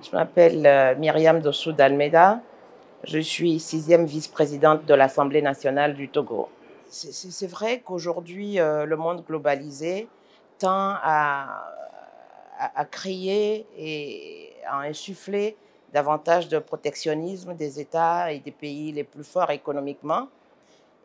Je m'appelle Myriam Dossou d'Almeida. Je suis sixième vice-présidente de l'Assemblée nationale du Togo. C'est vrai qu'aujourd'hui, le monde globalisé tend à créer et à insuffler davantage de protectionnisme des États et des pays les plus forts économiquement.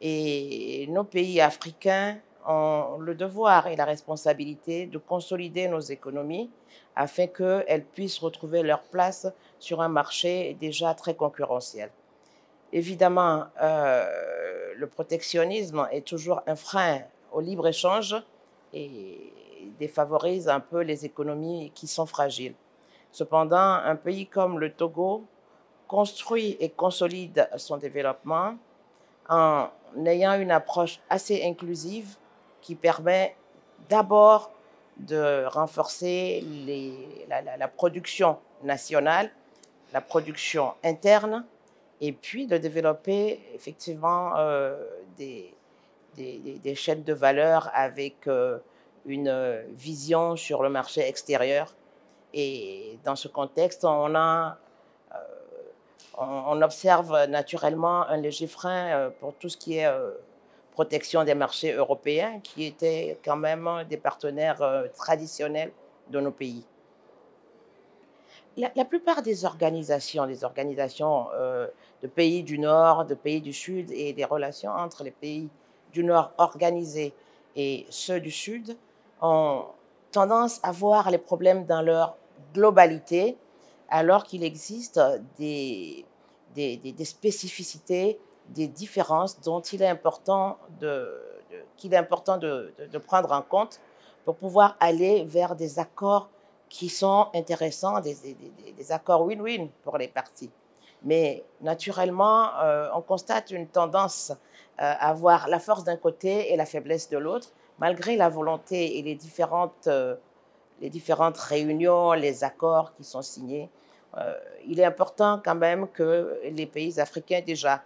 Et nos pays africains ont le devoir et la responsabilité de consolider nos économies afin qu'elles puissent retrouver leur place sur un marché déjà très concurrentiel. Évidemment, le protectionnisme est toujours un frein au libre-échange et défavorise un peu les économies qui sont fragiles. Cependant, un pays comme le Togo construit et consolide son développement en ayant une approche assez inclusive qui permet d'abord de renforcer la production nationale, la production interne, et puis de développer effectivement des chaînes de valeur avec une vision sur le marché extérieur. Et dans ce contexte, on observe naturellement un léger frein pour tout ce qui est protection des marchés européens, qui étaient quand même des partenaires traditionnels de nos pays. La plupart des organisations de pays du Nord, de pays du Sud et des relations entre les pays du Nord organisés et ceux du Sud ont tendance à voir les problèmes dans leur globalité, alors qu'il existe des spécificités, des différences dont il est important de prendre en compte pour pouvoir aller vers des accords qui sont intéressants, des accords win-win pour les parties. Mais naturellement, on constate une tendance à voir la force d'un côté et la faiblesse de l'autre, malgré la volonté et les différentes réunions, les accords qui sont signés. Il est important quand même que les pays africains déjà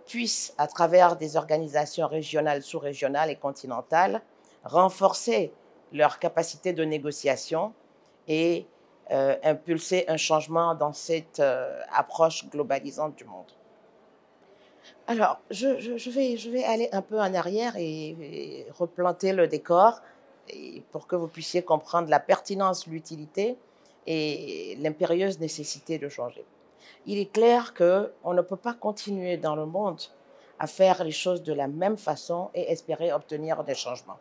puissent, à travers des organisations régionales, sous-régionales et continentales, renforcer leur capacité de négociation et impulser un changement dans cette approche globalisante du monde. Alors, je vais aller un peu en arrière et replanter le décor pour que vous puissiez comprendre la pertinence, l'utilité et l'impérieuse nécessité de changer. Il est clair qu'on ne peut pas continuer dans le monde à faire les choses de la même façon et espérer obtenir des changements.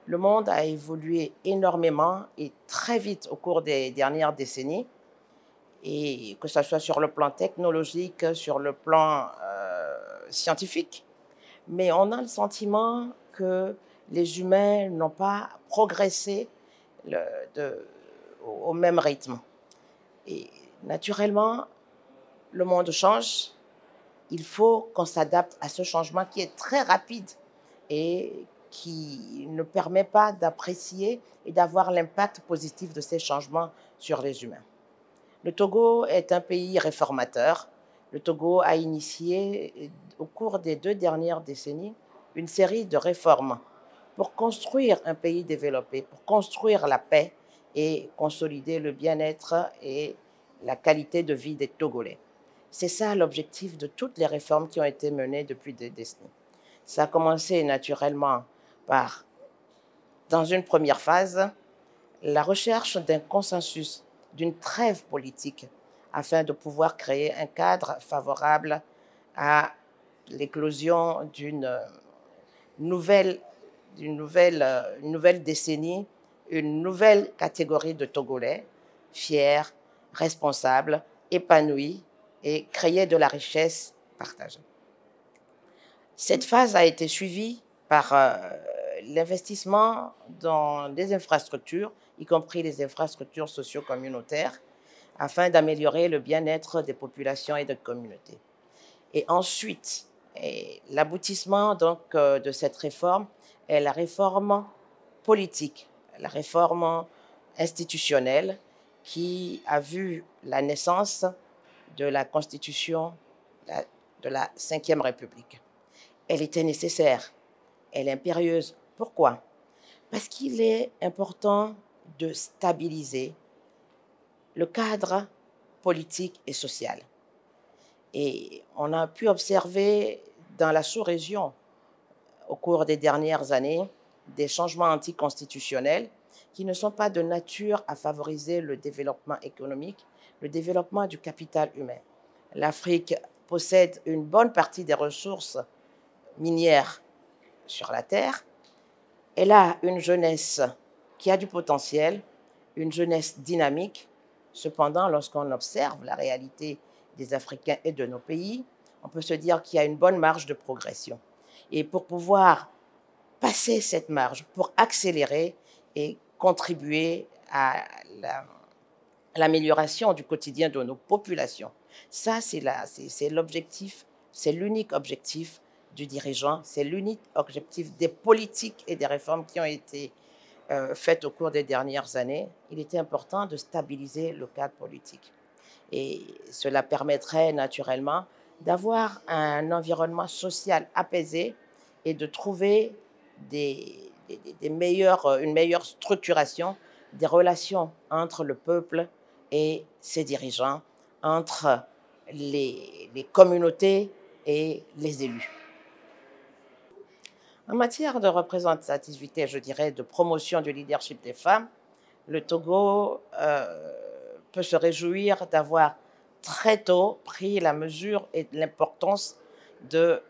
Le monde a évolué énormément et très vite au cours des dernières décennies, et que ce soit sur le plan technologique, sur le plan scientifique. Mais on a le sentiment que les humains n'ont pas progressé le, de, au même rythme. Et naturellement, le monde change. Il faut qu'on s'adapte à ce changement qui est très rapide et qui ne permet pas d'apprécier et d'avoir l'impact positif de ces changements sur les humains. Le Togo est un pays réformateur. Le Togo a initié, au cours des 2 dernières décennies, une série de réformes pour construire un pays développé, pour construire la paix et consolider le bien-être et la qualité de vie des Togolais. C'est ça l'objectif de toutes les réformes qui ont été menées depuis des décennies. Ça a commencé naturellement par, dans une première phase, la recherche d'un consensus, d'une trêve politique, afin de pouvoir créer un cadre favorable à l'éclosion d'une nouvelle décennie, une nouvelle catégorie de Togolais, fiers, responsables, épanouis et créer de la richesse partagée. Cette phase a été suivie par l'investissement dans des infrastructures, y compris les infrastructures socio-communautaires, afin d'améliorer le bien-être des populations et des communautés. Et ensuite, l'aboutissement donc de cette réforme est la réforme politique, la réforme institutionnelle qui a vu la naissance de la Constitution de la Ve République. Elle était nécessaire, elle est impérieuse. Pourquoi? Parce qu'il est important de stabiliser le cadre politique et social. Et on a pu observer dans la sous-région, au cours des dernières années, des changements anticonstitutionnels qui ne sont pas de nature à favoriser le développement économique, le développement du capital humain. L'Afrique possède une bonne partie des ressources minières sur la terre. Elle a une jeunesse qui a du potentiel, une jeunesse dynamique. Cependant, lorsqu'on observe la réalité des Africains et de nos pays, on peut se dire qu'il y a une bonne marge de progression. Et pour pouvoir passer cette marge, pour accélérer et contribuer à l'amélioration du quotidien de nos populations, ça, c'est l'objectif, c'est l'unique objectif du dirigeant, c'est l'unique objectif des politiques et des réformes qui ont été faites au cours des dernières années. Il était important de stabiliser le cadre politique. Et cela permettrait naturellement d'avoir un environnement social apaisé et de trouver une meilleure structuration des relations entre le peuple et ses dirigeants, entre les communautés et les élus. En matière de représentativité, je dirais, de promotion du leadership des femmes, le Togo peut se réjouir d'avoir très tôt pris la mesure et l'importance de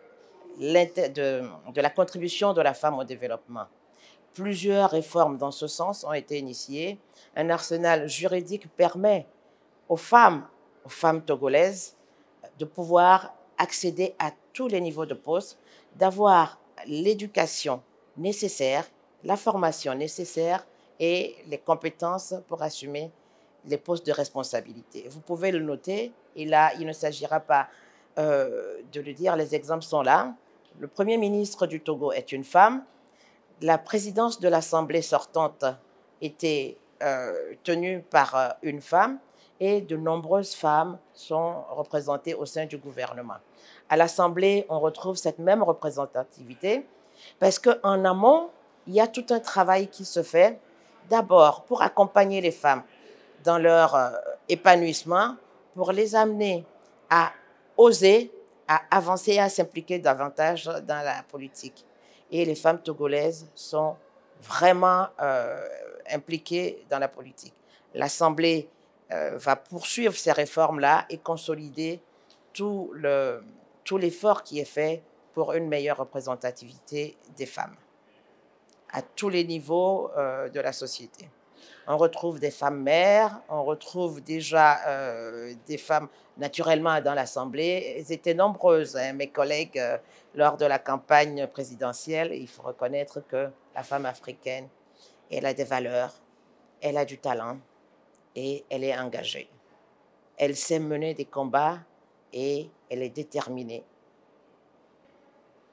la contribution de la femme au développement. Plusieurs réformes dans ce sens ont été initiées. Un arsenal juridique permet aux femmes togolaises de pouvoir accéder à tous les niveaux de poste, d'avoir l'éducation nécessaire, la formation nécessaire et les compétences pour assumer les postes de responsabilité. Vous pouvez le noter, et là, il ne s'agira pas de le dire, les exemples sont là. Le Premier ministre du Togo est une femme. La présidence de l'Assemblée sortante était tenue par une femme et de nombreuses femmes sont représentées au sein du gouvernement. À l'Assemblée, on retrouve cette même représentativité parce qu'en amont, il y a tout un travail qui se fait, d'abord pour accompagner les femmes dans leur épanouissement, pour les amener à oser, à avancer et à s'impliquer davantage dans la politique. Et les femmes togolaises sont vraiment impliquées dans la politique. L'Assemblée va poursuivre ces réformes-là et consolider tout l'effort qui est fait pour une meilleure représentativité des femmes à tous les niveaux de la société. On retrouve des femmes mères, on retrouve déjà des femmes naturellement dans l'Assemblée. Elles étaient nombreuses, hein, mes collègues, lors de la campagne présidentielle. Il faut reconnaître que la femme africaine, elle a des valeurs, elle a du talent et elle est engagée. Elle sait mener des combats et elle est déterminée.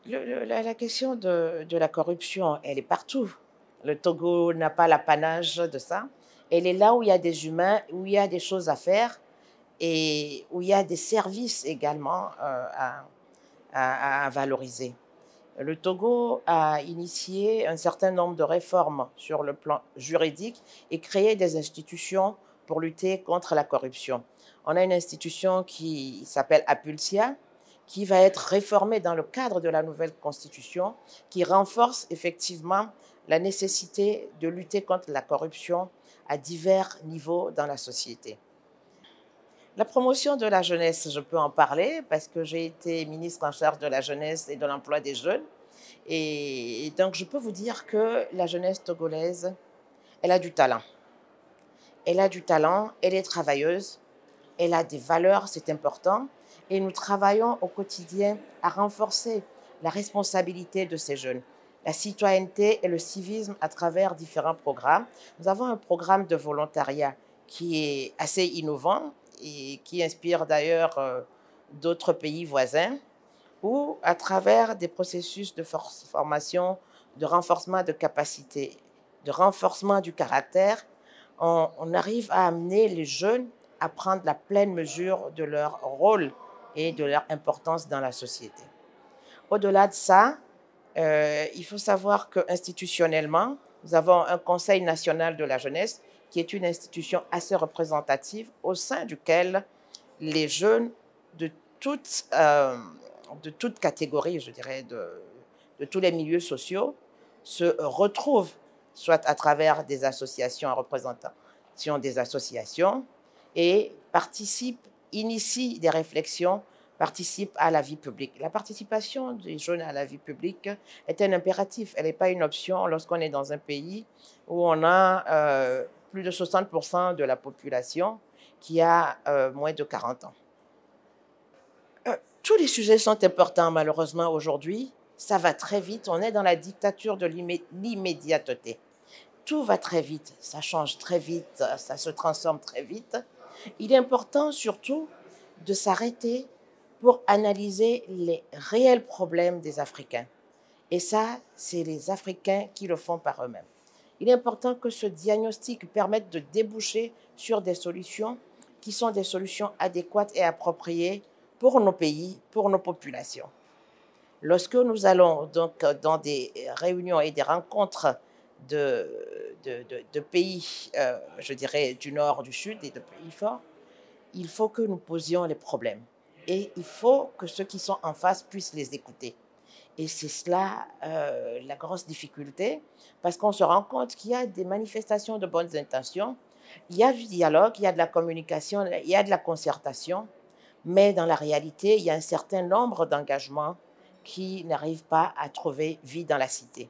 La question de la corruption, elle est partout. Le Togo n'a pas l'apanage de ça. Elle est là où il y a des humains, où il y a des choses à faire et où il y a des services également à valoriser. Le Togo a initié un certain nombre de réformes sur le plan juridique et créé des institutions pour lutter contre la corruption. On a une institution qui s'appelle Apulsia, qui va être réformée dans le cadre de la nouvelle constitution, qui renforce effectivement la nécessité de lutter contre la corruption à divers niveaux dans la société. La promotion de la jeunesse, je peux en parler parce que j'ai été ministre en charge de la jeunesse et de l'emploi des jeunes. Et donc, je peux vous dire que la jeunesse togolaise, elle a du talent. Elle a du talent, elle est travailleuse, elle a des valeurs, c'est important. Et nous travaillons au quotidien à renforcer la responsabilité de ces jeunes, la citoyenneté et le civisme à travers différents programmes. Nous avons un programme de volontariat qui est assez innovant et qui inspire d'ailleurs d'autres pays voisins, où à travers des processus de formation, de renforcement de capacité, de renforcement du caractère, on arrive à amener les jeunes à prendre la pleine mesure de leur rôle et de leur importance dans la société. Au-delà de ça, il faut savoir qu'institutionnellement, nous avons un Conseil national de la jeunesse qui est une institution assez représentative au sein duquel les jeunes de toute catégorie, je dirais, de tous les milieux sociaux, se retrouvent, soit à travers des associations en représentation des associations, et participent, initient des réflexions, participent à la vie publique. La participation des jeunes à la vie publique est un impératif, elle n'est pas une option lorsqu'on est dans un pays où on a plus de 60% de la population qui a moins de 40 ans. Tous les sujets sont importants, malheureusement, aujourd'hui. Ça va très vite. On est dans la dictature de l'immédiateté. Tout va très vite, ça change très vite, ça se transforme très vite. Il est important, surtout, de s'arrêter pour analyser les réels problèmes des Africains. Et ça, c'est les Africains qui le font par eux-mêmes. Il est important que ce diagnostic permette de déboucher sur des solutions qui sont des solutions adéquates et appropriées pour nos pays, pour nos populations. Lorsque nous allons donc dans des réunions et des rencontres de pays, je dirais, du Nord, du Sud et de pays forts, il faut que nous posions les problèmes. Et il faut que ceux qui sont en face puissent les écouter. Et c'est cela la grosse difficulté, parce qu'on se rend compte qu'il y a des manifestations de bonnes intentions, il y a du dialogue, il y a de la communication, il y a de la concertation, mais dans la réalité, il y a un certain nombre d'engagements qui n'arrivent pas à trouver vie dans la cité.